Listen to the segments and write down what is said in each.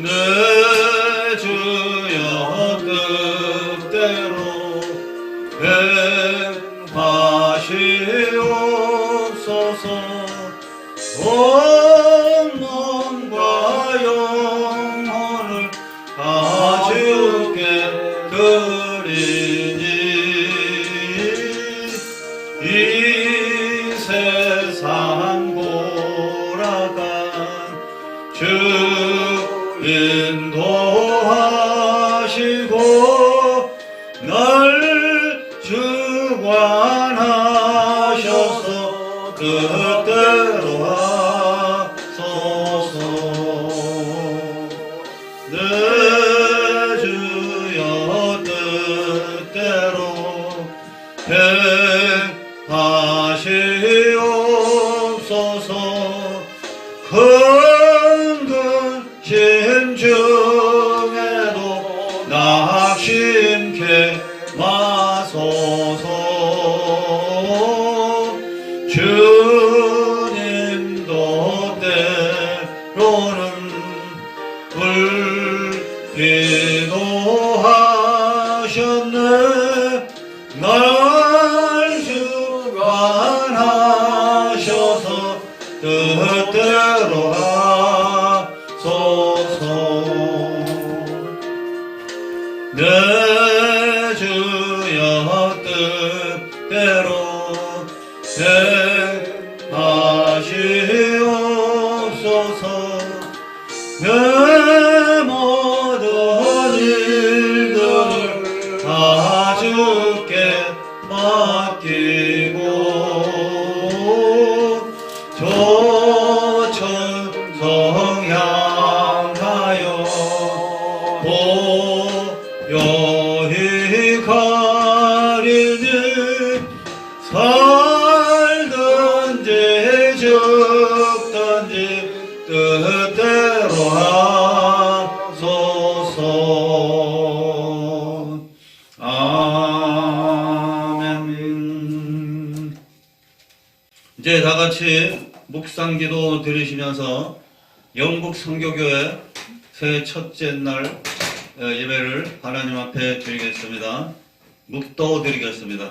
내 주여 뜻대로 행하시옵소서. 온 몸과 영혼을 다 주께 드리니 이 세상 돌아간 주 인도하시고 날 주관하셔서 뜻대로 하소서. 내 주여 뜻대로 행하시옵소서. 큰 근심 중에도 낙심케 마소서. 주님도 때로는 불기도하셨네. 날 주관하셔서 뜻대로 하소서. 내 주여 뜻대로 행하시옵소서. 내 모든 일들을 다 주께 맡기고 조천성 향하여 보요히 가리니 살든지 죽든지 뜻대로 하소서. 아멘. 이제 다같이 묵상기도 드리시면서 영국 선교교회 새해 첫째 날 예배를 하나님 앞에 드리겠습니다. 묵도 드리겠습니다.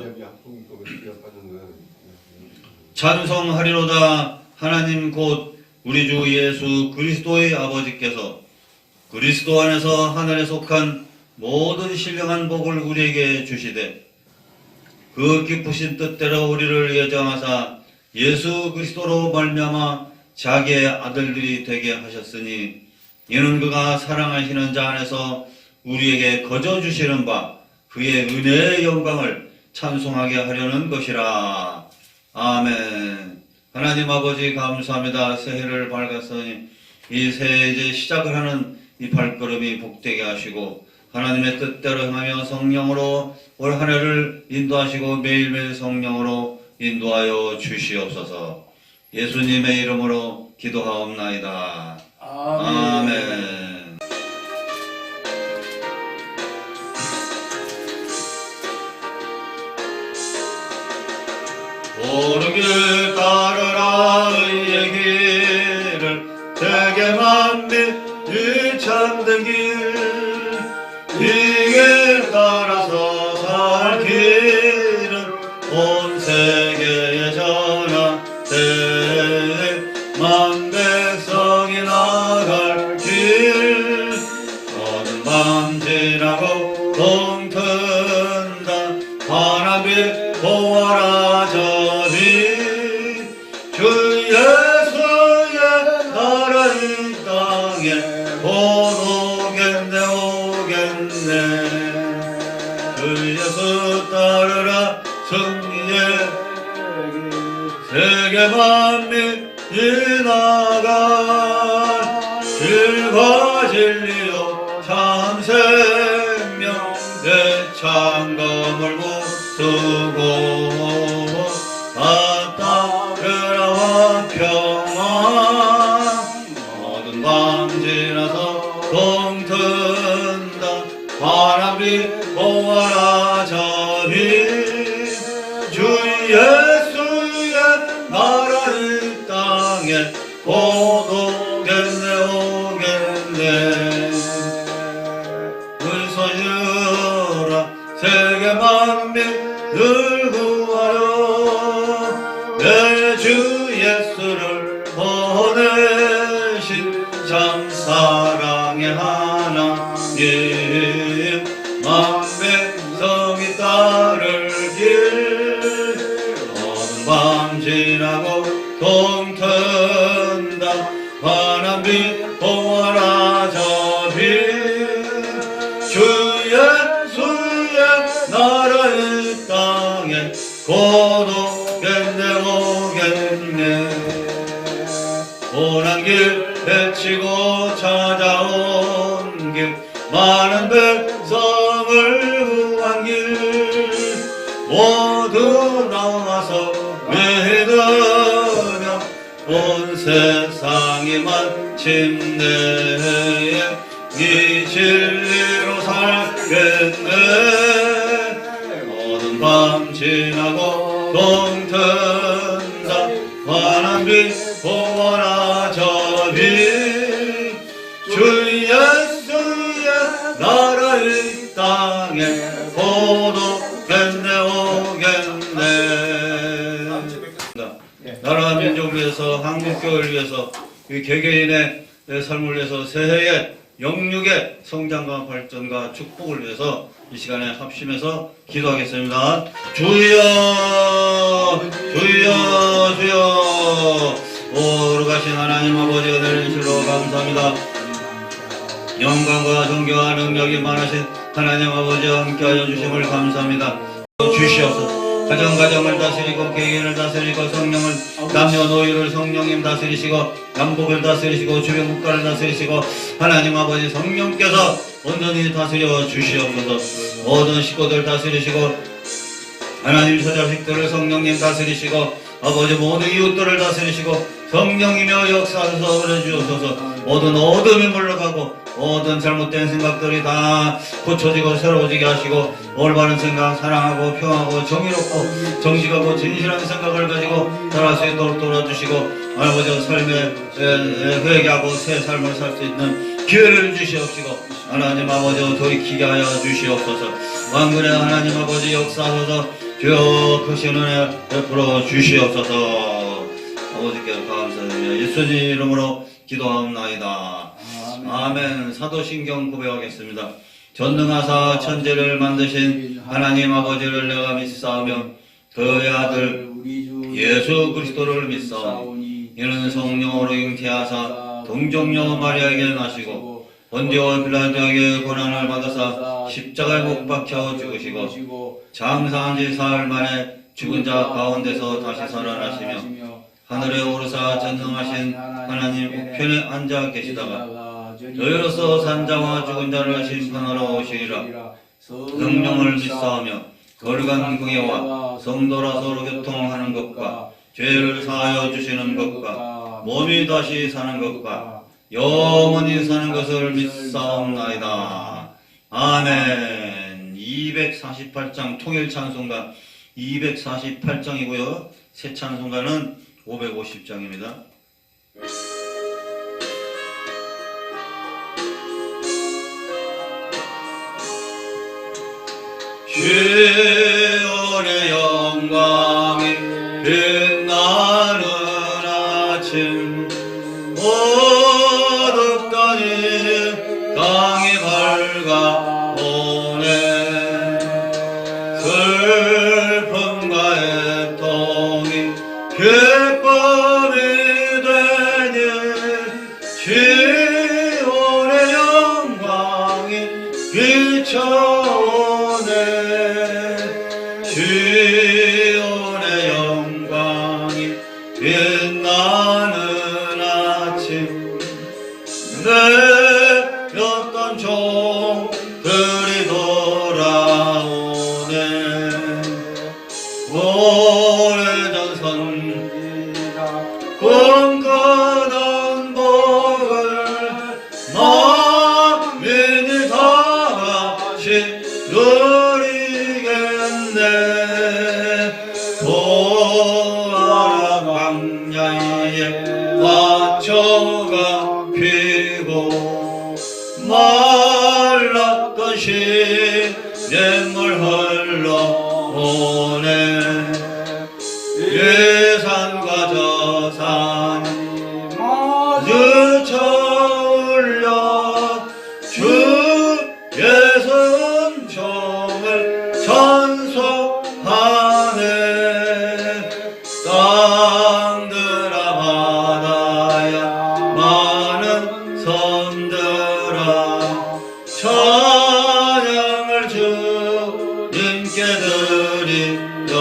찬송하리로다. 하나님 곧 우리 주 예수 그리스도의 아버지께서 그리스도 안에서 하늘에 속한 모든 신령한 복을 우리에게 주시되 그 기쁘신 뜻대로 우리를 예정하사 예수 그리스도로 말미암아 자기의 아들들이 되게 하셨으니 이는 그가 사랑하시는 자 안에서 우리에게 거저 주시는 바 그의 은혜의 영광을 찬송하게 하려는 것이라. 아멘. 하나님 아버지 감사합니다. 새해를 밝았으니 이 새해 이제 시작을 하는 이 발걸음이 복되게 하시고 하나님의 뜻대로 행하며 성령으로 올 한 해를 인도하시고 매일매일 성령으로 인도하여 주시옵소서. 예수님의 이름으로 기도하옵나이다. 아멘. 옳은 길 따르라. 의의 길을 되게 만든 이 참된 길, 이 길 따라서 살 길은 온 세계에 전하되 만 백성이 나갈 길. 어느 밤 지나고 동튼다 바람이 보아라 저리. 주 예수의 나라 이 땅에 곧 오겠네 오겠네. 주 예수 따르라 승리의 세계 만민 지나가. 길과 진리요 참 생명 내 창검을 무수고 바다그라와 평화. 모든 밤 지나서 동튼다 바람이 보아라 저리. 주 예수의 나라 이 땅에 곧 오겠네 오겠네. 만민을 구하여 내 주 예수를 보내신 참 사랑의 하나님 만백성이 따르길 어두운 밤 지나고 동튼다 환한 빛 봉하라 저 빛 주 예수의 나라의 땅에 곧 오겠네 오겠네 고난 길 헤치고 찾아온 길 많은 백성을 구한 길 모두 나와서 믿으며 온 세상이 마침내 이 진리로 살겠네 어두운 밤 지나고 동튼다 환한 빛 보아라 저 빛 주 예수의 나라의 땅에 곧 오겠네 오겠네 나라 민족을 위해서 한국교회를 위해서 이 개개인의 삶을 위해서 새해의 영육의 성장과 발전과 축복을 위해서 이 시간에 합심해서 기도하겠습니다. 주여 주여 주여 오르가신 하나님 아버지 은혜를 주시러 감사합니다. 영광과 존귀와 능력이 많으신 하나님 아버지 함께하여 주심을 감사합니다. 주시옵소서. 가정을 다스리고 개인을 다스리고 성령을 남녀노인을 성령님 다스리시고 남북을 다스리시고 주변 국가를 다스리시고 하나님 아버지 성령께서 온전히 다스려 주시옵소서. 모든 식구들 다스리시고 하나님 저자식들을 성령님 다스리시고 아버지 모든 이웃들을 다스리시고 성령이며 역사하셔서 그래 주옵소서. 모든 어둠이 물러가고 모든 잘못된 생각들이 다 고쳐지고 새로워지게 하시고 올바른 생각, 사랑하고 평하고 정의롭고 정직하고 진실한 생각을 가지고 살아갈 수 있도록 도와주시고 아버지 삶에 회개하고 새 삶을 살 수 있는 기회를 주시옵시고 하나님 아버지 돌이키게 하여 주시옵소서. 만군의 하나님 아버지 역사하소서. 주여 크신 은혜 베풀어 주시옵소서. 아버지께 감사드리며 예수님 이름으로 기도하옵나이다. 아멘. 사도신경 고백하겠습니다. 전능하사 천지를 만드신 하나님 아버지를 내가 믿사오며 그의 아들 예수 그리스도를 믿사오니 이는 성령으로 잉태하사 동정녀 마리아에게 나시고 본디오 빌라도에게 고난을 받으사 십자가에 못 박혀 죽으시고 장사한 지 사흘 만에 죽은 자 가운데서 다시 살아나시며 하늘에 오르사 전능하신 하나님 우편에 앉아 계시다가 너희로서 산자와 죽은 자를 심판하러 오시리라. 성령을 믿사오며 거룩한 공예와 성도라 서로 교통하는 것과 죄를 사하여 주시는 것과 몸이 다시 사는 것과 영원히 사는 것을 믿사옵나이다. 아멘. 248장 통일 찬송가 248장이고요. 새 찬송가는 550장입니다. 주의 영광이 빛나는 아침 어둡더니 땅이 밝아오네 슬픔과 애통이 기쁨이 되니 지온의 영광이 비춰오네 지온의 영광이 빛나는 아침 내렸던 종들이 돌아오네 오래전 선기가 꿈꾸던 복을 만민이 다같이 누리겠네 보아라 광야에 화초가 피고 말랐던 시냇물 흘러 보내 예산과 저산 늦춰올려 주의 순종을 전속하네 땅들아 바다야 많은 섬들아 찬양을 주님께 드리려라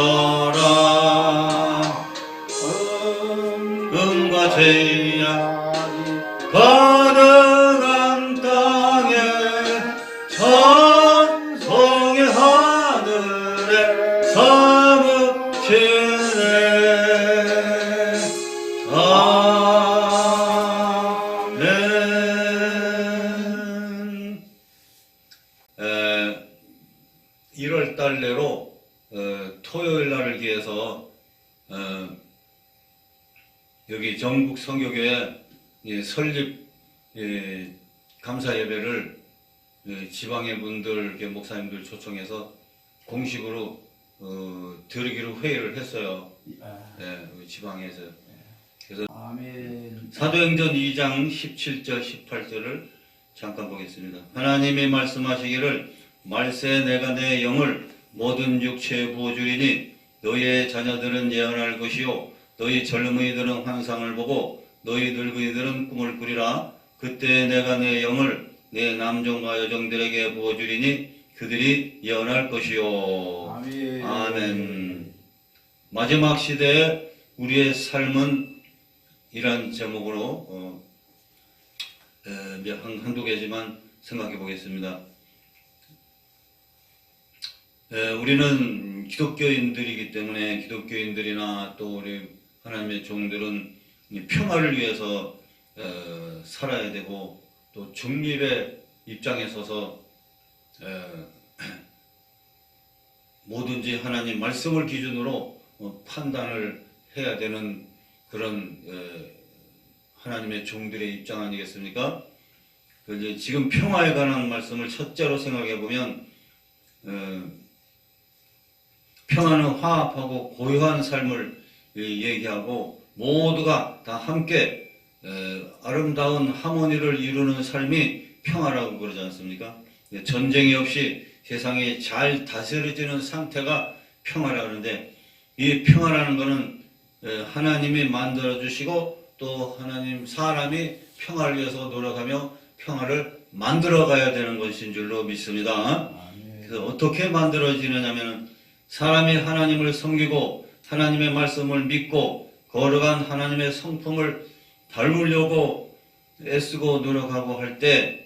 은과 제약 가득한 땅에 찬송의 하늘에 사무치네 아멘. 1월 달 내로 토요일 날을 기해서 여기 전국 선교교회 설립 감사 예배를 지방의 분들, 목사님들 초청해서 공식으로 드리기로 회의를 했어요. 지방에서. 그래서 아멘. 사도행전 2장 17절 18절을 잠깐 보겠습니다. 하나님이 말씀하시기를 말세 내가 내 영을 모든 육체에 부어주리니 너희의 자녀들은 예언할 것이요 너희 젊은이들은 환상을 보고 너희 늙은이들은 꿈을 꾸리라. 그때 내가 내 영을 내 남종과 여종들에게 부어주리니 그들이 예언할 것이요. 아멘. 아멘. 마지막 시대에 우리의 삶은 이란 제목으로 한두 개지만 생각해 보겠습니다. 우리는 기독교인들이기 때문에 기독교인들이나 또 우리 하나님의 종들은 평화를 위해서 살아야 되고 또 중립의 입장에 서서 뭐든지 하나님 말씀을 기준으로 판단을 해야 되는 그런 하나님의 종들의 입장 아니겠습니까? 이제 지금 평화에 관한 말씀을 첫째로 생각해 보면 평화는 화합하고 고요한 삶을 얘기하고 모두가 다 함께 아름다운 하모니를 이루는 삶이 평화라고 그러지 않습니까? 전쟁이 없이 세상이 잘 다스려지는 상태가 평화라고 하는데 이 평화라는 것은 하나님이 만들어주시고 또 하나님 사람이 평화를 위해서 노력하며 평화를 만들어 가야 되는 것인 줄로 믿습니다. 그래서 어떻게 만들어지느냐면 사람이 하나님을 섬기고 하나님의 말씀을 믿고 거룩한 하나님의 성품을 닮으려고 애쓰고 노력하고 할 때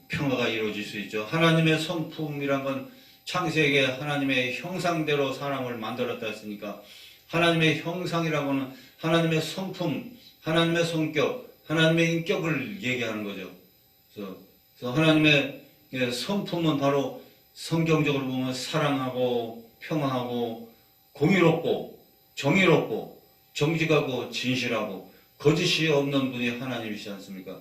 평화가 이루어질 수 있죠. 하나님의 성품이란 건 창세기에 하나님의 형상대로 사람을 만들었다 했으니까 하나님의 형상이라고는 하나님의 성품, 하나님의 성격, 하나님의 인격을 얘기하는 거죠. 그래서 하나님의 성품은 바로 성경적으로 보면 사랑하고 평화하고 공의롭고 정의롭고 정직하고 진실하고 거짓이 없는 분이 하나님이시지 않습니까?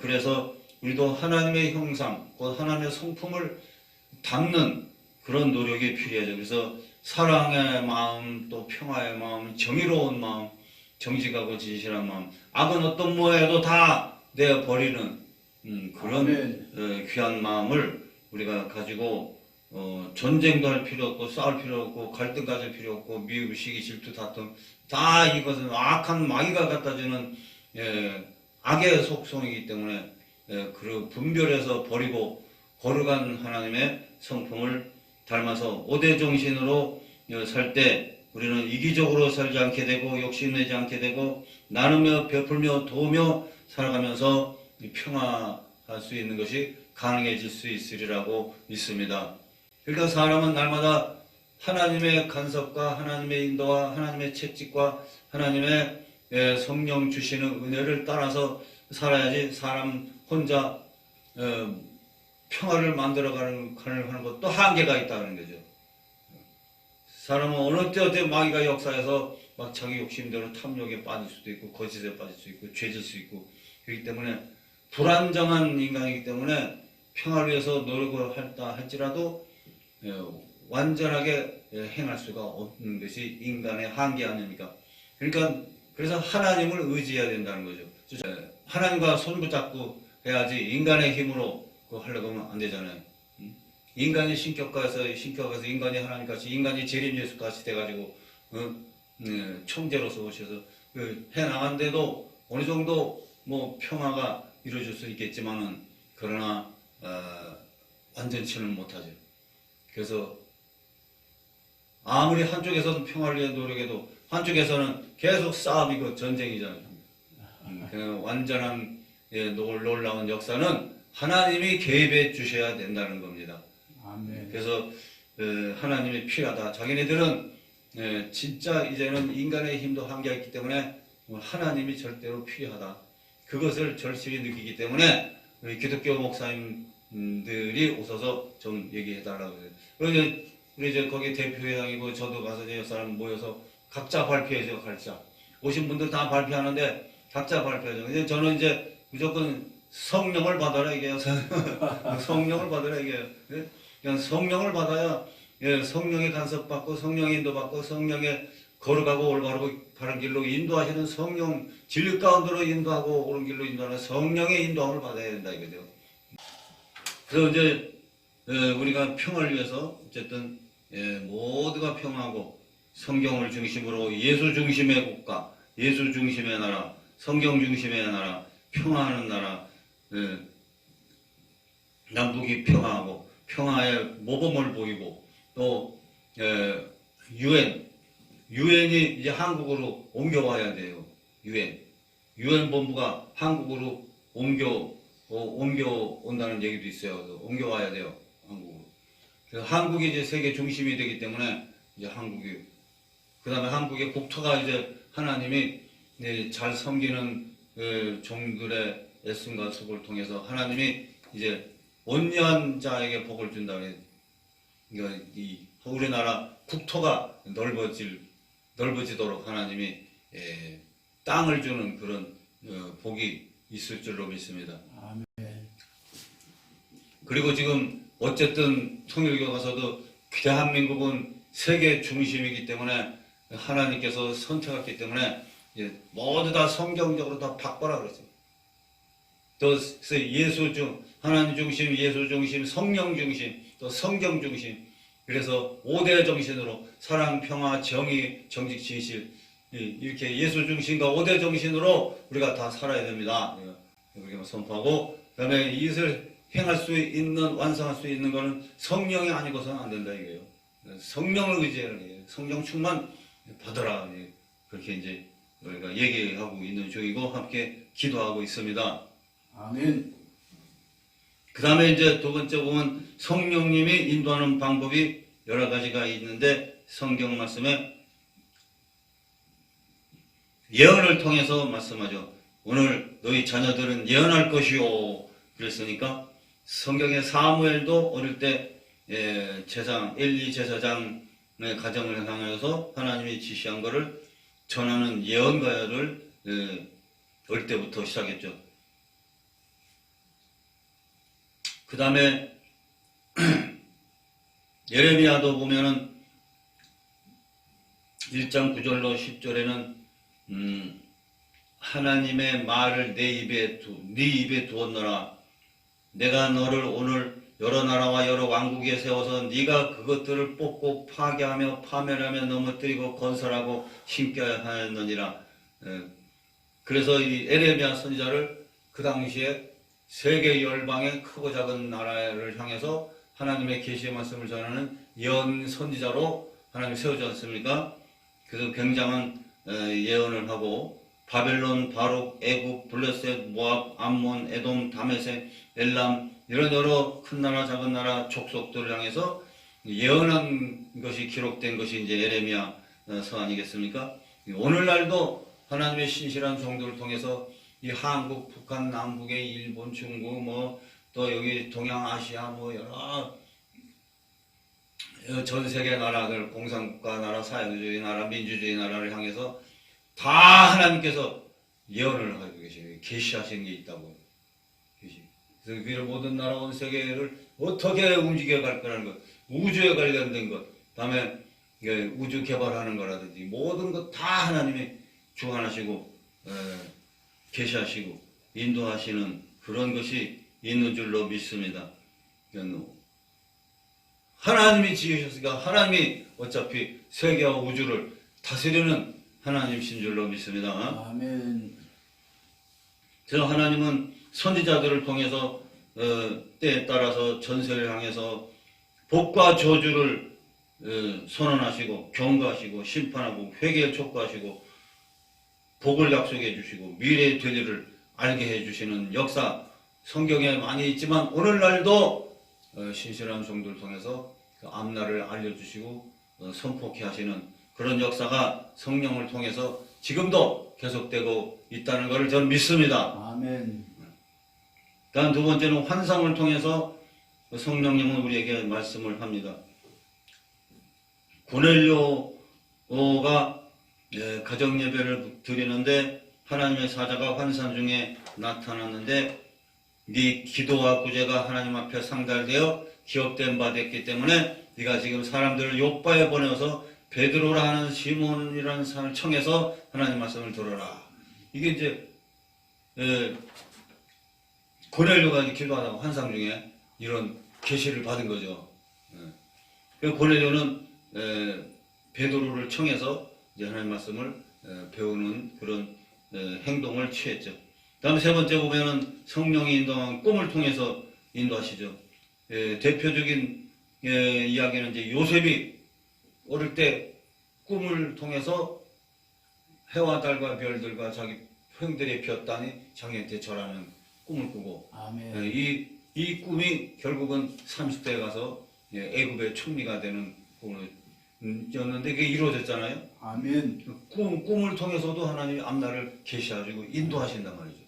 그래서 우리도 하나님의 형상, 곧 하나님의 성품을 담는 그런 노력이 필요하죠. 그래서 사랑의 마음, 또 평화의 마음, 정의로운 마음, 정직하고 진실한 마음, 악은 어떤 모해도 다 내어버리는 그런 귀한 마음을 우리가 가지고 전쟁도 할 필요 없고 싸울 필요 없고 갈등 가질 필요 없고 미움, 시기, 질투, 다툼 다 이것은 악한 마귀가 갖다주는 악의 속성이기 때문에 그 분별해서 버리고 거룩한 하나님의 성품을 닮아서 오대정신으로 살 때 우리는 이기적으로 살지 않게 되고 욕심내지 않게 되고 나누며 베풀며 도우며 살아가면서 평화할 수 있는 것이 가능해질 수 있으리라고 믿습니다. 그러니까 사람은 날마다 하나님의 간섭과 하나님의 인도와 하나님의 채찍과 하나님의 성령 주시는 은혜를 따라서 살아야지 사람 혼자 평화를 만들어가는 것도 한계가 있다는 거죠. 사람은 어느 때 어때 마귀가 역사해서 막 자기 욕심대로 탐욕에 빠질 수도 있고 거짓에 빠질 수 있고 죄질 수 있고 그렇기 때문에 불안정한 인간이기 때문에 평화를 위해서 노력을 할다 할지라도 완전하게 행할 수가 없는 것이 인간의 한계 아닙니까? 그러니까 그래서 하나님을 의지해야 된다는 거죠. 하나님과 손붙잡고 해야지 인간의 힘으로 그거 하려고 하면 안 되잖아요. 인간이 신격화해서 인간이 하나님같이 인간이 재림 예수같이 돼가지고 총재로서 오셔서 해나간데도 어느 정도 뭐 평화가 이루어질 수 있겠지만은 그러나 완전치는 못하죠. 그래서 아무리 한쪽에서는 평화를 위해 노력해도 한쪽에서는 계속 싸움이고 전쟁이잖아요. 완전한 놀라운 역사는 하나님이 개입해 주셔야 된다는 겁니다. 아멘. 그래서 하나님이 필요하다. 자기네들은 진짜 이제는 인간의 힘도 한계가 있기 때문에 하나님이 절대로 필요하다. 그것을 절실히 느끼기 때문에 우리 기독교 목사님들이 오셔서 좀 얘기해달라고 해요. 우리 이제 거기 대표회장이고 저도 가서 이제 사람 모여서 각자 발표해줘, 각자. 오신 분들 다 발표하는데 각자 발표하죠. 근데 저는 이제 무조건 성령을 받아라 이게요. 성령을 받아라 이게요. 그냥 성령을 받아야 성령의 간섭받고 성령의 인도받고 성령의 걸어가고 올바르고 바른 길로 인도하시는 성령 진리 가운데로 인도하고 옳은 길로 인도하는 성령의 인도함을 받아야 된다 이거죠. 그래서 이제 우리가 평화를 위해서 어쨌든 모두가 평화하고 성경을 중심으로 예수 중심의 국가, 예수 중심의 나라, 성경 중심의 나라, 평화하는 나라, 남북이 평화하고 평화의 모범을 보이고 또 유엔이 이제 한국으로 옮겨와야 돼요. 유엔 본부가 한국으로 옮겨온다는 얘기도 있어요. 옮겨와야 돼요. 한국으로. 그래서 한국이 이제 세계 중심이 되기 때문에 이제 그 다음에 한국의 국토가 이제 하나님이 잘 섬기는 종들의 애씀과 수고를 통해서 하나님이 이제 온유한 자에게 복을 준다고 해요. 그러니까 이 우리나라 국토가 넓어지도록 하나님이 땅을 주는 그런 복이 있을 줄로 믿습니다. 아멘. 그리고 지금 어쨌든 통일교 가서도 대한민국은 세계 중심이기 때문에 하나님께서 선택했기 때문에 모두 다 성경적으로 다 바꿔라 그랬어요. 또 하나님 중심, 예수 중심, 성령 중심, 또 성경 중심. 그래서 5대 정신으로 사랑, 평화, 정의, 정직, 진실 이렇게 예수 중심과 5대 정신으로 우리가 다 살아야 됩니다. 우리가 선포하고 그다음에 이것을 행할 수 있는 완성할 수 있는 것은 성령이 아니고서는 안 된다 이거예요. 성령을 의지하는 거예요. 성령 충만 받아라. 그렇게 이제 우리가 얘기하고 있는 중이고 함께 기도하고 있습니다. 아멘. 그 다음에 이제 두 번째 보면 성령님이 인도하는 방법이 여러 가지가 있는데 성경 말씀에 예언을 통해서 말씀하죠. 오늘 너희 자녀들은 예언할 것이요. 그랬으니까 성경의 사무엘도 어릴 때 제사장, 엘리 제사장의 가정을 향해서 하나님이 지시한 것을 전하는 예언가를 어릴 때부터 시작했죠. 그 다음에 예레미야도 보면은 1장 9절로 10절에는 하나님의 말을 네 입에 두었노라. 내가 너를 오늘 여러 나라와 여러 왕국에 세워서 네가 그것들을 뽑고 파괴하며 파멸하며 넘어뜨리고 건설하고 심게 하였느니라. 그래서 이 에레미야 선지자를 그 당시에 세계 열방의 크고 작은 나라를 향해서 하나님의 계시의 말씀을 전하는 예언 선지자로 하나님 세우지 않습니까? 그래서 굉장한 예언을 하고 바벨론, 바룩, 애굽, 블레셋, 모압, 암몬, 에돔, 다메섹, 엘람 이런 여러 큰 나라, 작은 나라 족속들을 향해서 예언한 것이 기록된 것이 이제 에레미야 서 아니겠습니까? 오늘날도 하나님의 신실한 종들을 통해서 이 한국, 북한, 남북의 일본, 중국, 또 여기 동양아시아, 여러 전 세계 나라들, 공산국가 나라, 사회주의 나라, 민주주의 나라를 향해서 다 하나님께서 예언을 하고 계시고 계시하신 게 있다고. 그래서 그 모든 나라 온 세계를 어떻게 움직여 갈 거라는 것. 우주에 관련된 것, 다음에 우주 개발하는 거라든지 모든 것 다 하나님이 주관하시고 계시하시고 인도하시는 그런 것이 있는 줄로 믿습니다. 하나님이 지으셨으니까 하나님이 어차피 세계와 우주를 다스리는 하나님이신 줄로 믿습니다. 아멘. 그래서 하나님은 선지자들을 통해서 때에 따라서 전세를 향해서 복과 저주를 선언하시고 경고하시고 심판하고 회개를 촉구하시고 복을 약속해 주시고 미래의 될 일을 알게 해 주시는 역사 성경에 많이 있지만 오늘날도 신실한 종들을 통해서 그 앞날을 알려주시고 선포케 하시는 그런 역사가 성령을 통해서 지금도 계속되고 있다는 것을 저는 믿습니다. 아멘. 다음 두 번째는 환상을 통해서 성령님은 우리에게 말씀을 합니다. 고넬료가 가정 예배를 드리는데 하나님의 사자가 환상 중에 나타났는데 네 기도와 구제가 하나님 앞에 상달되어 기업된 바 됐기 때문에 네가 지금 사람들을 요바에 보내서 베드로라 하는 시몬이라는 사람을 청해서 하나님 말씀을 들어라. 이게 이제 고넬료가 기도하다가 환상 중에 이런 계시를 받은 거죠. 고넬료는 베드로를 청해서 이제 하나님 말씀을 배우는 그런 행동을 취했죠. 다음 세 번째 보면은 성령이 인도한 꿈을 통해서 인도하시죠. 대표적인 이야기는 이제 요셉이 어릴 때 꿈을 통해서 해와 달과 별들과 자기 형들이 피었다니 자기한테 절하는 꿈을 꾸고 아멘. 이 꿈이 결국은 30대에 가서 애굽의 총리가 되는 꿈이었는데 그게 이루어졌잖아요. 아멘. 꿈을 통해서도 하나님이 앞날을 계시하시고 인도하신단 말이죠.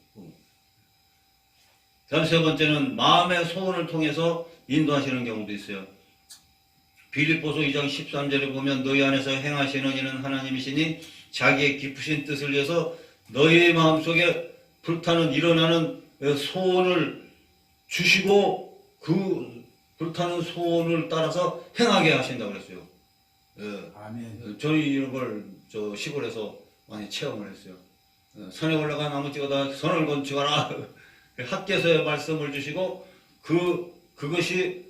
다음 세 번째는 마음의 소원을 통해서 인도하시는 경우도 있어요. 빌립보서 2장 13절에 보면 너희 안에서 행하시는 이는 하나님이시니 자기의 깊으신 뜻을 위해서 너희의 마음속에 불타는 일어나는 소원을 주시고 그 불타는 소원을 따라서 행하게 하신다고 그랬어요. 아멘. 저희 이런 걸 저 시골에서 많이 체험을 했어요. 산에 올라가 나무 찍어다 선을 건축하라. 학계서의 말씀을 주시고 그것을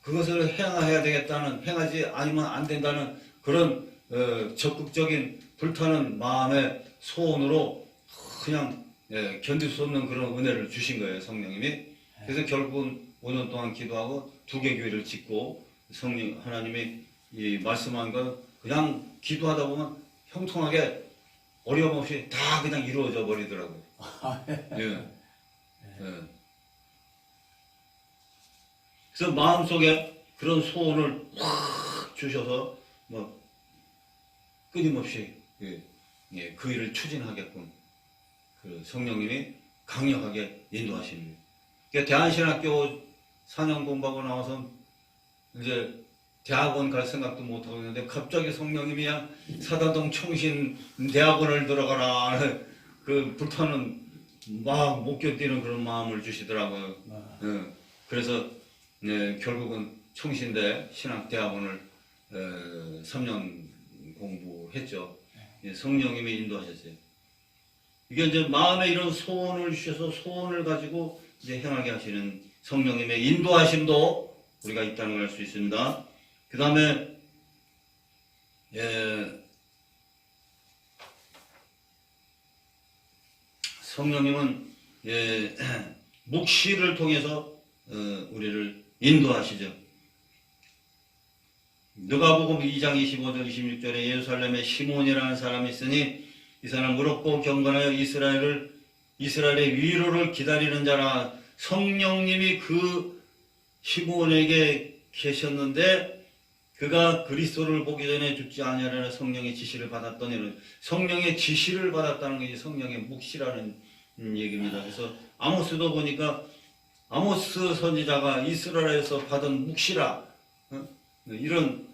행해야 되겠다는 행하지 아니면 안 된다는 그런 적극적인 불타는 마음의 소원으로 그냥 견딜 수 없는 그런 은혜를 주신 거예요, 성령님이. 그래서 결국은 5년 동안 기도하고 2개 교회를 짓고 성령 하나님이 이 말씀한 건 그냥 기도하다 보면 형통하게 어려움 없이 다 그냥 이루어져 버리더라고요. 그래서 마음속에 그런 소원을 확 주셔서 뭐 끊임없이 그 일을 추진하게끔 그 성령님이 강력하게 인도하십니다. 그러니까 대한신학교 4년 공부하고 나와서 이제 대학원 갈 생각도 못하고 있는데 갑자기 성령님이 사다동 청신 대학원을 들어가라 그 불타는 막 못 견디는 그런 마음을 주시더라고요. 그래서 결국은 청신대 신학대학원을 3년 공부했죠. 성령님이 인도하셨어요. 이게 이제 마음에 이런 소원을 주셔서 소원을 가지고 이제 행하게 하시는 성령님의 인도하심도 우리가 있다는 걸 알 수 있습니다. 그 다음에 성령님은 묵시를 통해서 우리를 인도하시죠. 누가복음 2장 25절 26절에 예루살렘에 시몬이라는 사람이 있으니 이 사람 무겁고 경건하여 이스라엘의 위로를 기다리는 자라. 성령님이 그 시몬에게 계셨는데 그가 그리스도를 보기 전에 죽지 아니하려는 성령의 지시를 받았더니 성령의 지시를 받았다는 것이 성령의 묵시라는 얘기입니다. 그래서 아모스도 보니까 아모스 선지자가 이스라엘에서 받은 묵시라 이런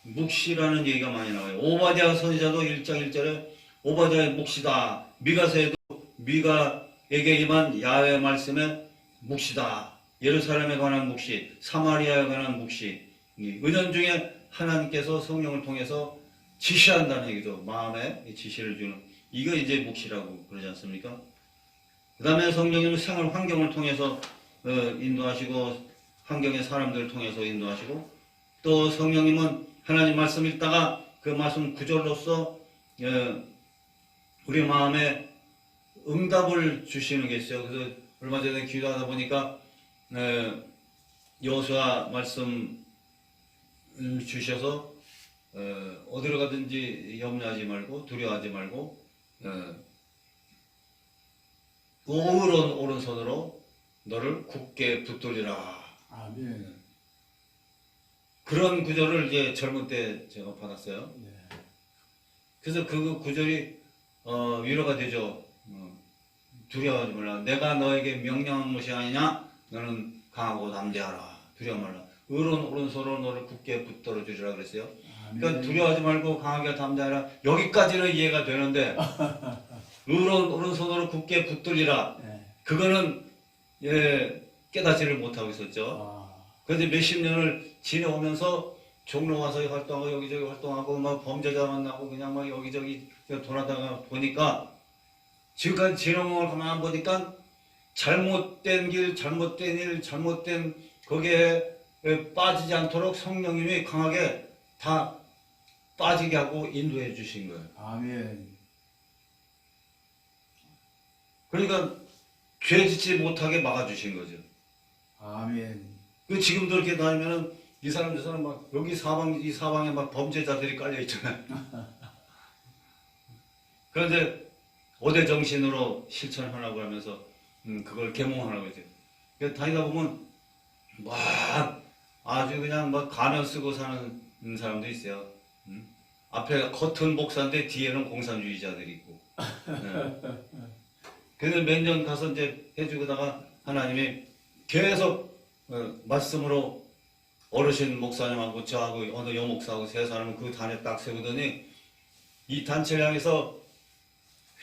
묵시라는 얘기가 많이 나와요. 오바댜 선지자도 1장 1절에 오바댜의 묵시다. 미가서에도 미가에게 임한 야훼 말씀에 묵시다 예루살렘에 관한 묵시, 사마리아에 관한 묵시, 이 은연중에 하나님께서 성령을 통해서 지시한다는 얘기죠. 마음에 지시를 주는. 이거 이제 묵시라고 그러지 않습니까? 그 다음에 성령님은 생활 환경을 통해서 인도하시고, 환경의 사람들을 통해서 인도하시고, 또 성령님은 하나님 말씀 읽다가 그 말씀 구절로서 우리 마음에 응답을 주시는 게 있어요. 그래서 얼마 전에 기도하다 보니까 여호수아 말씀을 주셔서 어디로 가든지 염려하지 말고 두려워하지 말고 오른손으로 너를 굳게 붙들리라. 아멘. 그런 구절을 이제 젊은 때 제가 받았어요. 네. 그래서 그 구절이 위로가 되죠. 두려워하지 말라. 내가 너에게 명령한 것이 아니냐? 너는 강하고 담대하라. 두려워 말라. 오른손으로 너를 굳게 붙들어 주리라 그랬어요. 그러니까 두려워하지 말고 강하게 담대하라. 여기까지는 이해가 되는데 오른손으로 굳게 붙들리라. 네. 그거는 깨닫지를 못하고 있었죠. 그런데 몇십 년을 지내오면서 종로 와서 활동하고 여기저기 활동하고 막 범죄자 만나고 그냥 막 여기저기 돌아다가 보니까 지금까지 지내온 가만 보니까 잘못된 길, 잘못된 일, 잘못된 거기에 빠지지 않도록 성령님이 강하게 다 빠지게 하고 인도해 주신 거예요. 아멘. 그러니까 죄 짓지 못하게 막아주신 거죠. 아멘. 그 지금도 이렇게 다니면은 이 사람 저 사람 막 여기 이 사방에 막 범죄자들이 깔려 있잖아요. 그런데 오대 정신으로 실천하라고 하면서 그걸 계몽하라고 했죠. 그래서 다니다 보면 막 아주 그냥 막 가면 쓰고 사는 사람도 있어요. 앞에 겉은 목사인데 뒤에는 공산주의자들이 있고. 네. 그래서 몇 년 가서 이제 해주다가 하나님이 계속 말씀으로 어르신 목사님하고 저하고 어느 여목사하고 세 사람을 그 단에 딱 세우더니 이 단체를 향해서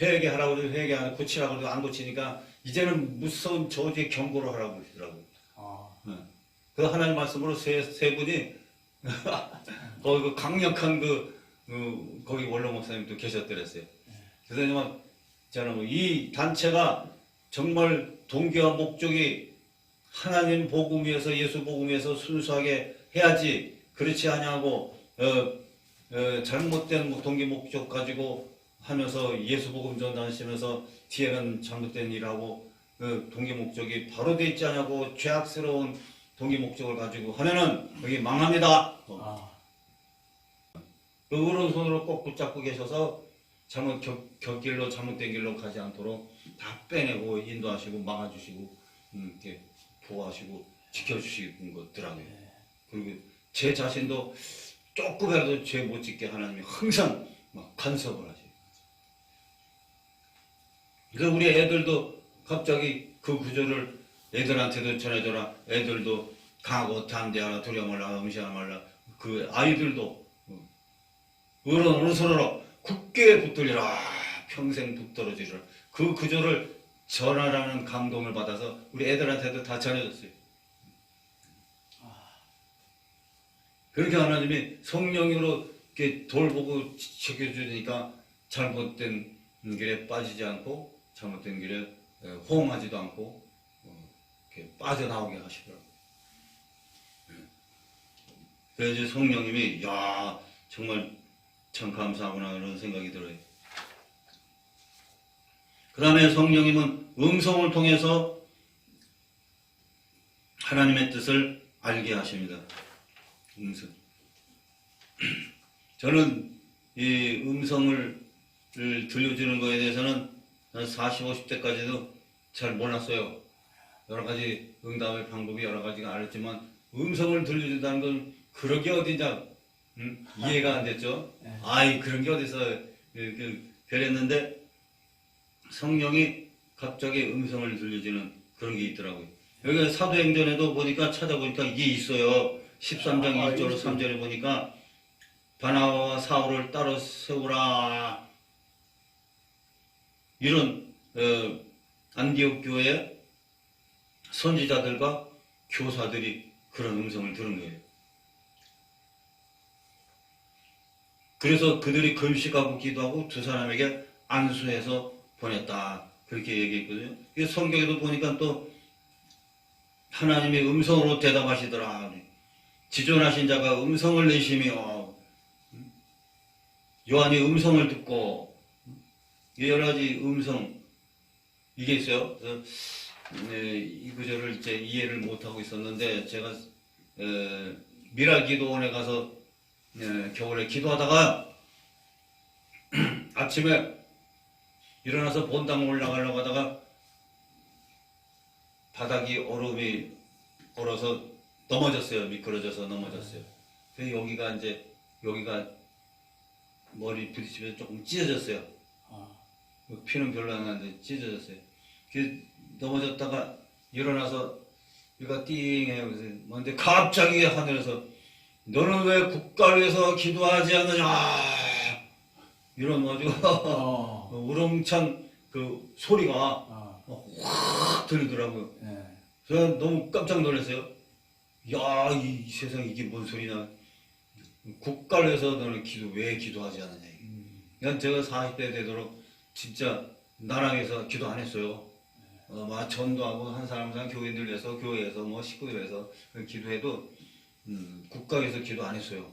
회개하라고 그러고 회개하고 고치라고 그러고 안 고치니까 이제는 무서운 저주의 경고를 하라고 그러더라고요. 그 하나님 말씀으로 세 분이 거기 그 강력한 거기 원로 목사님도 계셨더랬어요. 그래서 막 저는 이 단체가 정말 동기와 목적이 하나님 복음 위에서 예수 복음 위에서 순수하게 해야지 그렇지 아니하고 잘못된 동기 목적 가지고 하면서 예수 복음 전하시면서 뒤에는 잘못된 일하고 동기 목적이 바로 돼 있지 않냐고 죄악스러운 동기 목적을 가지고 하면은 여기 망합니다. 그 오른손으로 꼭 붙잡고 계셔서 곁길로 잘못된 길로 가지 않도록 다 빼내고 인도하시고 막아주시고 이렇게 보호하시고 지켜주시는 것더라고요. 그리고 제 자신도 조금이라도 죄 못 짓게 하나님이 항상 막 간섭을 하시고. 그래서 우리 애들도 갑자기 그 구절을 애들한테도 전해줘라. 애들도 강하고 담대하라. 두려워 말라. 음시하지 말라. 그 아이들도 오른손으로 굳게 붙들리라. 평생 붙들어주리라. 그 구절을 전하라는 감동을 받아서 우리 애들한테도 다 전해줬어요. 그렇게 하나님이 성령으로 이렇게 돌보고 지켜주니까 잘못된 길에 빠지지 않고 잘못된 길에 호응하지도 않고 이렇게 빠져나오게 하시더라고요. 그래서 이제 성령님이 야 정말 참 감사하구나 이런 생각이 들어요. 그 다음에 성령님은 음성을 통해서 하나님의 뜻을 알게 하십니다. 음성. 저는 이 음성을 들려주는 거에 대해서는 40, 50대까지도 잘 몰랐어요. 여러 가지 응답의 방법이 여러 가지가 알았지만 음성을 들려준다는 건 그런 게 어디냐 이해가 안 됐죠. 아이 그런 게 어디서 그랬는데 성령이 갑자기 음성을 들려주는 그런 게 있더라고요. 여기 사도행전에도 보니까 찾아보니까 이게 있어요. 13장 1절 3절에 보니까 바나바와 사울을 따로 세우라. 이런 안디옥 교회 선지자들과 교사들이 그런 음성을 들은 거예요. 그래서 그들이 금식하고 기도하고 두 사람에게 안수해서 보냈다. 그렇게 얘기했거든요. 성경에도 보니까 또 하나님의 음성으로 대답하시더라. 지존하신 자가 음성을 내시며 요한이 음성을 듣고 여러 가지 음성 이게 있어요. 그래서 이 구절을 이제 이해를 못하고 있었는데 제가 미랄 기도원에 가서 겨울에 기도하다가 아침에 일어나서 본당 올라가려고 하다가 바닥이 얼음이 얼어서 넘어졌어요. 미끄러져서 넘어졌어요. 그래서 여기가 머리 부딪히면서 조금 찢어졌어요. 피는 별로 안 나는데 찢어졌어요. 넘어졌다가 일어나서 얘가 띵해요. 그런데 갑자기 하늘에서 너는 왜 국가를 위해서 기도하지 않느냐 이런 가지고 우렁찬 그 소리가 확 들리더라고요. 그래서 너무 깜짝 놀랐어요. 야, 이 세상에 이게 뭔 소리냐. 국가를 위해서 너는 왜 기도하지 않느냐. 그러니까 제가 40대 되도록 진짜 나라에서 기도 안 했어요. 막 전도하고 한 사람당 교인들 위해서 교회에서 뭐 식구들 위해서 기도해도 국가에서 기도 안 했어요.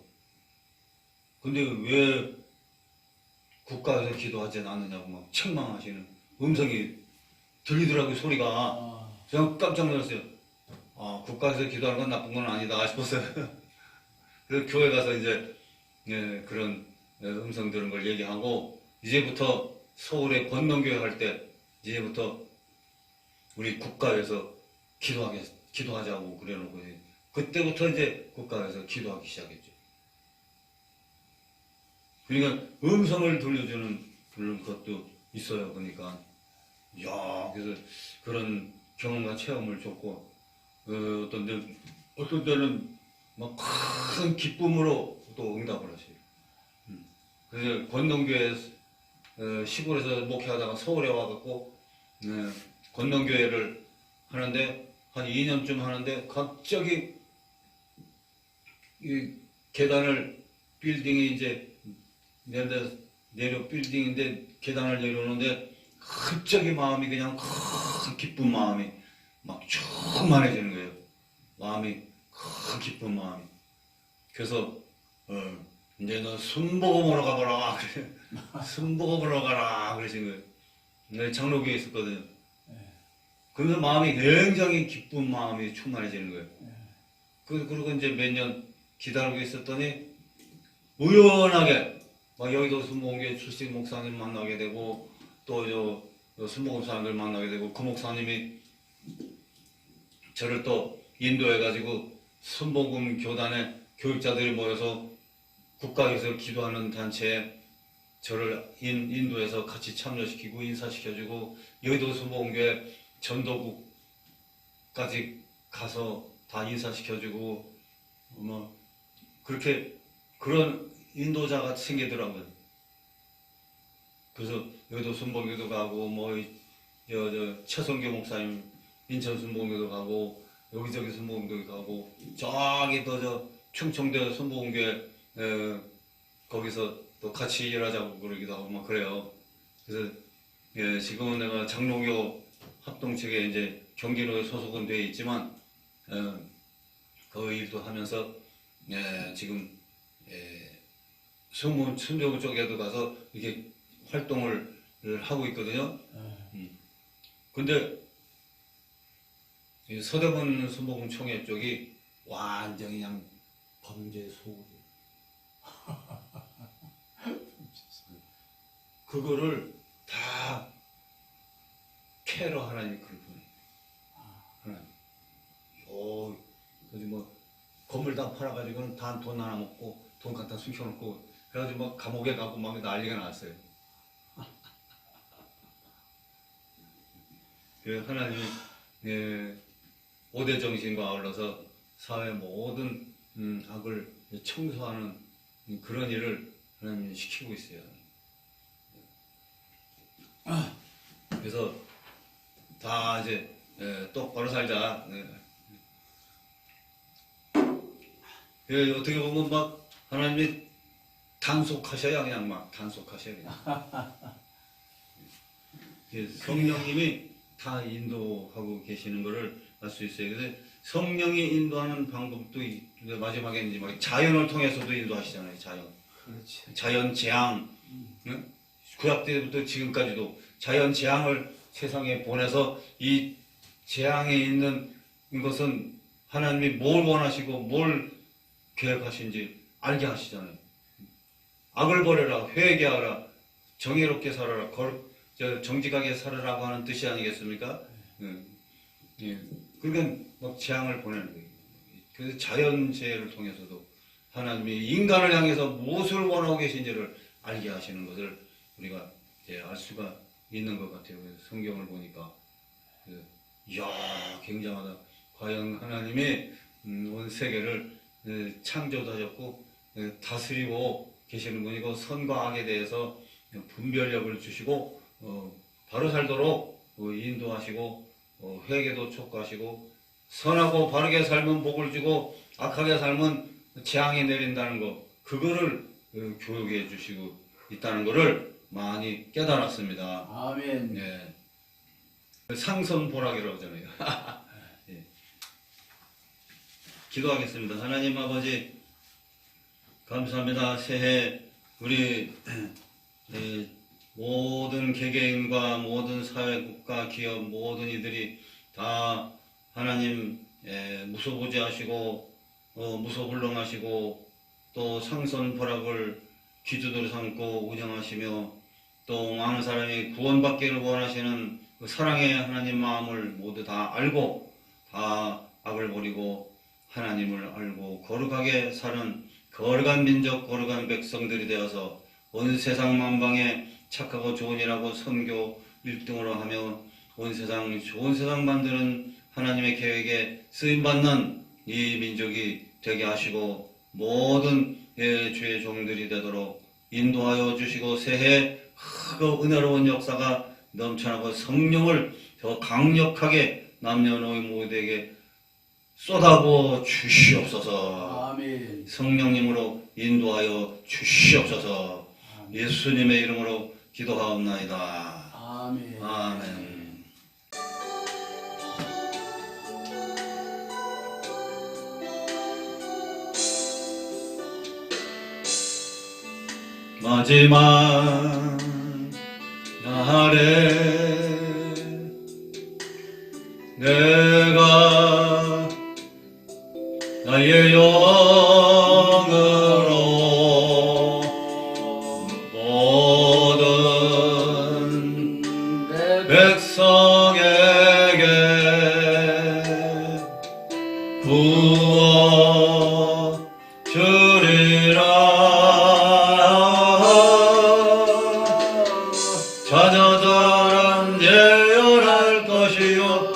근데 왜 국가에서 기도하지 않느냐고 막 책망하시는 음성이 들리더라고요. 소리가. 제가 깜짝 놀랐어요. 국가에서 기도하는 건 나쁜 건 아니다 싶었어요. 그래서 교회 가서 이제 그런 음성 들은 걸 얘기하고 이제부터 서울에 권능교회 할 때 이제부터 우리 국가에서 기도하자고 그래놓고 그때부터 이제 국가에서 기도하기 시작했죠. 그러니까 음성을 들려주는 그런 것도 있어요. 그러니까 그래서 그런 경험과 체험을 줬고 어떤 때는 막 큰 기쁨으로 또 응답을 하세요. 그래서 권능교회 시골에서 목회하다가 서울에 와갖고 권능교회를 하는데 한 2년쯤 하는데 갑자기 이 계단을 빌딩이 이제 내려 빌딩인데 계단을 내려오는데 갑자기 마음이 그냥 큰 기쁜 마음이 막 충만해지는 거예요. 마음이 큰 기쁜 마음이. 그래서 이제 너 순복음으로 가보라. 순복음으로 가라 그러신 거예요. 내가 장로교에 있었거든요. 그러면서 마음이 굉장히 기쁜 마음이 충만해지는 거예요. 그리고 이제 몇 년 기다리고 있었더니 우연하게 막 여의도 순복음교회 출신 목사님 만나게 되고 또 순복음 사람들 만나게 되고 그 목사님이 저를 또 인도해가지고 순복음 교단에 교육자들이 모여서 국가에서 기도하는 단체에 저를 인도해서 같이 참여시키고 인사시켜주고 여의도 순복음교회 전도국까지 가서 다 인사시켜주고 뭐 그렇게 그런 인도자가 생기더라고요. 그래서 여의도 순복음교도 가고 뭐 최성교 목사님 인천 순복음교도 가고 여기저기 순복음교도 가고 저기 또 충청도 순복음교회 거기서 또 같이 일하자고 그러기도 하고 막 그래요. 그래서 지금은 내가 장로교 합동측에 이제 경기도에 소속은 되어 있지만 그 일도 하면서 지금 순교구 쪽에도 가서 이렇게 활동을 하고 있거든요. 근데 서대문 순복음 총회 쪽이 완전히 그냥 범죄 소굴이에요. 그거를 다 캐러 하나님이 그걸 보내. 그래서 뭐 건물 다 팔아가지고는 다 돈 하나 먹고 돈 갖다 숨겨놓고 그래가지고 막 감옥에 가고 막 난리가 났어요. 하나님이 5대 정신과 아울러서 사회 모든 악을 청소하는 그런 일을 하나님이 시키고 있어요. 그래서 다 이제 똑바로 살자. 어떻게 보면 막 하나님이 단속하셔야 그냥 막 단속하셔야 그냥. 성령님이 다 인도하고 계시는 것을 알 수 있어요. 그래서 성령이 인도하는 방법도 마지막에 이제 막 자연을 통해서도 인도하시잖아요. 그렇지. 자연 재앙. 응? 구약 때부터 지금까지도 자연 재앙을 세상에 보내서 이 재앙에 있는 것은 하나님이 뭘 원하시고 뭘 계획하신지 알게 하시잖아요. 악을 버려라, 회개하라, 정의롭게 살아라, 정직하게 살아라고 하는 뜻이 아니겠습니까? 예. 그러니까 막 재앙을 보내는 거예요. 그래서 자연재해를 통해서도 하나님이 인간을 향해서 무엇을 원하고 계신지를 알게 하시는 것을 우리가 알 수가 있는 것 같아요. 그래서 성경을 보니까 이야 굉장하다. 과연 하나님이 온 세계를 창조도 하셨고 다스리고 계시는 분이고 선과 악에 대해서 분별력을 주시고 바로 살도록 인도하시고 회개도 촉구하시고 선하고 바르게 살면 복을 주고 악하게 살면 재앙이 내린다는 거 그거를 교육해 주시고 있다는 것을 많이 깨달았습니다. 아멘. 예. 상선보락이라고 하잖아요. 예. 기도하겠습니다. 하나님 아버지 감사합니다. 새해 우리 모든 개개인과 모든 사회국가 기업 모든 이들이 다 하나님 무소부지하시고 무소불능하시고 또 상선보락을 기주도로 삼고 운영하시며 또 많은 사람이 구원받기를 원하시는 그 사랑의 하나님 마음을 모두 다 알고 다 악을 버리고 하나님을 알고 거룩하게 사는 거룩한 민족 거룩한 백성들이 되어서 온 세상 만방에 착하고 좋은 일하고 선교 1등으로 하며 온 세상 좋은 세상 만드는 하나님의 계획에 쓰임받는 이 민족이 되게 하시고 모든 주의 종들이 되도록 인도하여 주시고 새해 크고 은혜로운 역사가 넘쳐나고 성령을 더 강력하게 남녀노소 모두에게 쏟아부어 주시옵소서. 아멘. 성령님으로 인도하여 주시옵소서. 예수님의 이름으로 기도하옵나이다. 아멘. 아멘. 마지막 날에 내가 나의 영으로 모든 백성에게 구워 주리라. 자녀들은 예언할 것이요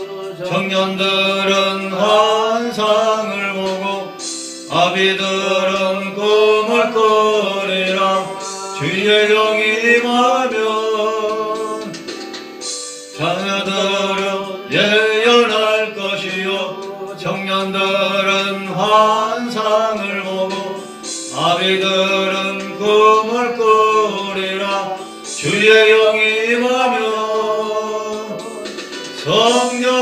청년들은 환상을 보고 아비들은 꿈을 꾸리라. 주의 영이 임하면 자녀들은 예언할 것이요 청년들은 환상을 보고 아비들은 꿈을 꾸리라. 주의 영이 임하면 성령이여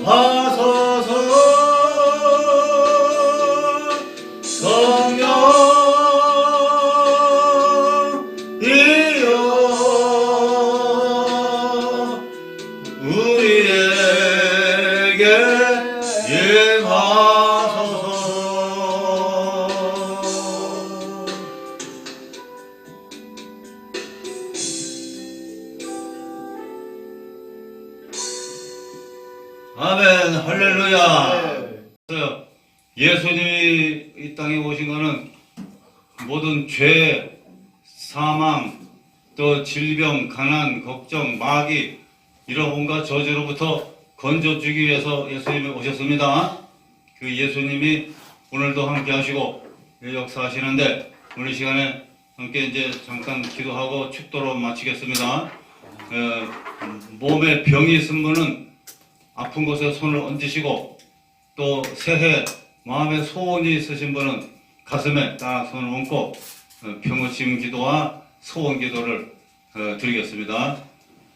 임하소서. 성령이여 우리에게 임하소서. 아멘. 할렐루야. 예수님이 이 땅에 오신 것은 모든 죄, 사망, 또 질병, 가난, 걱정, 마귀 이런 온갖 저주로부터 건져주기 위해서 예수님이 오셨습니다. 그 예수님이 오늘도 함께 하시고 역사하시는데 오늘 시간에 함께 이제 잠깐 기도하고 축도로 마치겠습니다. 몸에 병이 있은 분은 아픈 곳에 손을 얹으시고, 또 새해 마음에 소원이 있으신 분은 가슴에 딱 손을 얹고 평호심 기도와 소원 기도를 드리겠습니다.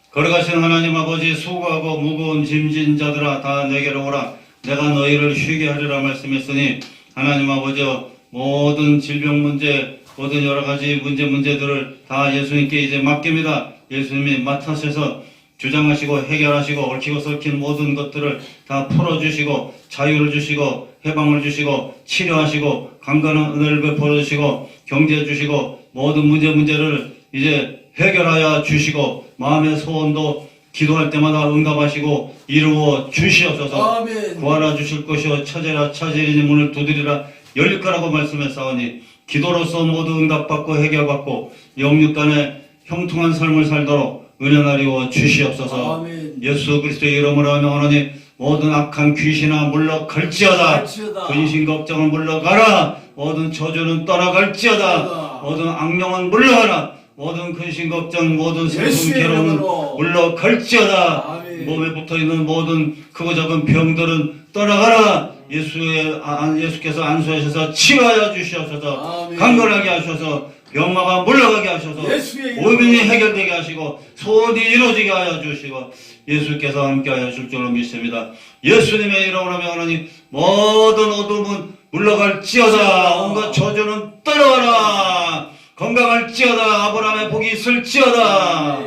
걸어가시는 하나님 아버지, 수고하고 무거운 짐진 자들아 다 내게로 오라. 내가 너희를 쉬게 하리라 말씀했으니, 하나님 아버지, 모든 질병 문제, 모든 여러 가지 문제들을 다 예수님께 이제 맡깁니다. 예수님이 맡아셔서 주장하시고 해결하시고 얽히고 설킨 모든 것들을 다 풀어주시고 자유를 주시고 해방을 주시고 치료하시고 강건한 은혜를 베풀어 주시고 경제 주시고 모든 문제를 이제 해결하여 주시고, 마음의 소원도 기도할 때마다 응답하시고 이루어 주시옵소서. 아멘. 구하라 주실 것이요 찾으라 찾으리니 문을 두드리라 열릴 거라고 말씀했사오니, 기도로서 모두 응답받고 해결받고 영육간에 형통한 삶을 살도록 은혜나리워 주시옵소서. 아멘. 예수 그리스도의 이름으로 하노니 모든 악한 귀신아 물러갈지어다. 근심 걱정은 물러가라. 모든 저주는 떠나갈지어다. 모든 악령은 물러가라. 모든 근심 걱정, 모든 슬픔 괴로움은 물러갈지어다. 몸에 붙어있는 모든 크고 작은 병들은 떠나가라. 예수께서 안수하셔서 치료하여 주시옵소서. 아멘. 강건하게 하셔서 병마가 물러가게 하셔서 고민이 해결되게 하시고 소원이 이루어지게 하여 주시고 예수께서 함께하여 줄 줄로 믿습니다. 예수님의 이름으로 명하노니 모든 어둠은 물러갈지어다. 온갖 저주는 떠나가라. 건강할지어다. 아브라함의 복이 있을지어다.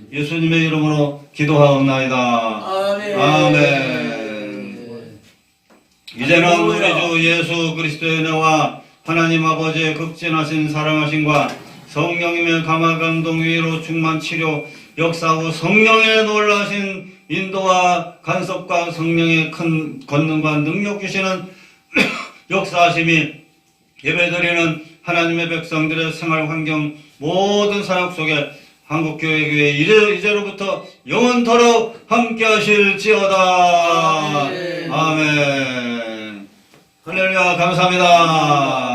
예수님의 이름으로 기도하옵나이다. 아멘. 아멘. 이제는 우리 주 예수 그리스도의 은혜와 하나님 아버지의 극진하신 사랑하심과 성령님의 감화 감동 위로 충만 치료 역사하고 성령의 놀라신 인도와 간섭과 성령의 큰 권능과 능력 주시는 역사하심이 예배드리는 하나님의 백성들의 생활 환경 모든 사역 속에 한국교회 이제로부터 영원토록 함께 하실지어다. 아멘. 할렐루야. 감사합니다.